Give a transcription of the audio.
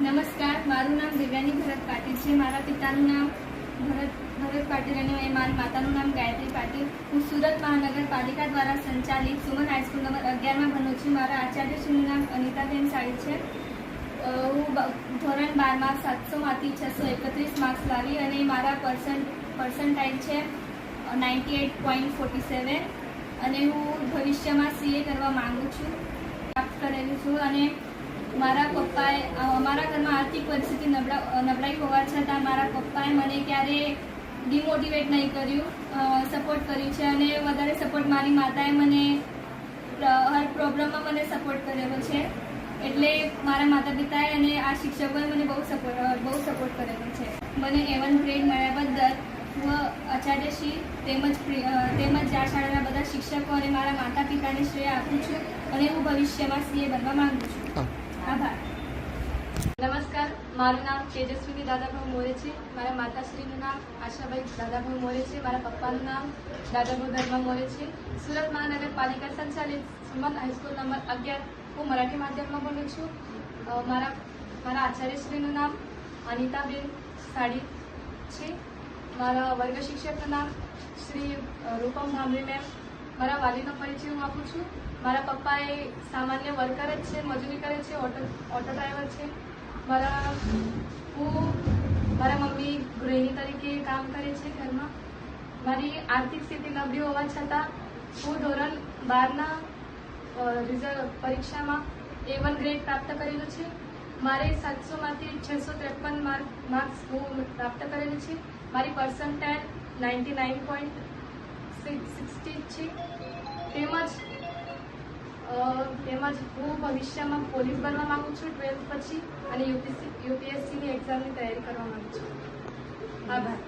નમસ્કાર, મારું નામ દિવ્યાની ભરત પાટીલ છે. મારા પિતાનું નામ ભરત પાટીલ અને મારી માતાનું નામ ગાયત્રી પાટીલ. હું સુરત મહાનગરપાલિકા દ્વારા સંચાલિત સુમન હાઈસ્કૂલ નંબર 11માં ભણું છું. મારા આચાર્યશ્રીનું નામ અનિતાબેન સાળી છે. હું ધોરણ 12માં 700માંથી 631 માર્ક્સ લાવી અને મારા પર્સન્ટાઇલ છે 98.47 અને હું ભવિષ્યમાં CA કરવા માંગુ છું, પ્રાપ્ત કરેલું છું. અને મારા પપ્પાએ અમારા ઘરમાં આર્થિક પરિસ્થિતિ નબળાઈ હોવા છતાં મારા પપ્પાએ મને ક્યારેય ડિમોટિવેટ નહીં કર્યું, સપોર્ટ કર્યું છે. અને વધારે સપોર્ટ મારી માતાએ મને હર પ્રોબ્લેમમાં મને સપોર્ટ કરેલો છે. એટલે મારા માતા પિતાએ અને આ શિક્ષકોએ મને બહુ સપોર્ટ કરેલો છે. મને A1 ગ્રેડ મળ્યા બદલ હું આચાર્યશ્રી તેમજ આ શાળાના બધા શિક્ષકો અને મારા માતા પિતાને શ્રેય આપું છું અને હું ભવિષ્યમાં CA બનવા માંગુ છું. આભાર. નમસ્કાર, મારું નામ તેજસ્વીની દાદાભાઈ મોરે છે. મારા માતાશ્રીનું નામ આશાભાઈ દાદાભાઈ મોરે છે. મારા પપ્પાનું નામ દાદાભાઈ ધર્મા મોરે છે. સુરત મહાનગરપાલિકા સંચાલિત સુમન હાઈસ્કૂલ નંબર 11 હું મરાઠી માધ્યમમાં ભણું છું. મારા આચાર્યશ્રીનું નામ અનિતાબેન સાળી છે. મારા વર્ગ શિક્ષકનું નામ શ્રી રૂપમ ભામરી મેમ. મારા વાલીનો પરિચય હું આપું છું. મારા પપ્પા એ સામાન્ય વર્કર જ છે, મજૂરી કરે છે, ઓટો ડ્રાઈવર છે. મારા મમ્મી ગૃહિણી તરીકે કામ કરે છે ઘરમાં. મારી આર્થિક સ્થિતિ નબળી હોવા છતાં હું ધોરણ 12ના પરીક્ષામાં A1 ગ્રેડ પ્રાપ્ત કરેલું છે. મારે 700માંથી 653 માર્ક્સ હું પ્રાપ્ત કરેલું છે. મારી પર્સન્ટાઇલ 99.60 છે. તેમજ હું ભવિષ્યમાં પોલીસ બનવા માંગુ છું 12th પછી અને UPSCની એક્ઝામની તૈયારી કરવા માંગુ છું. આભાર.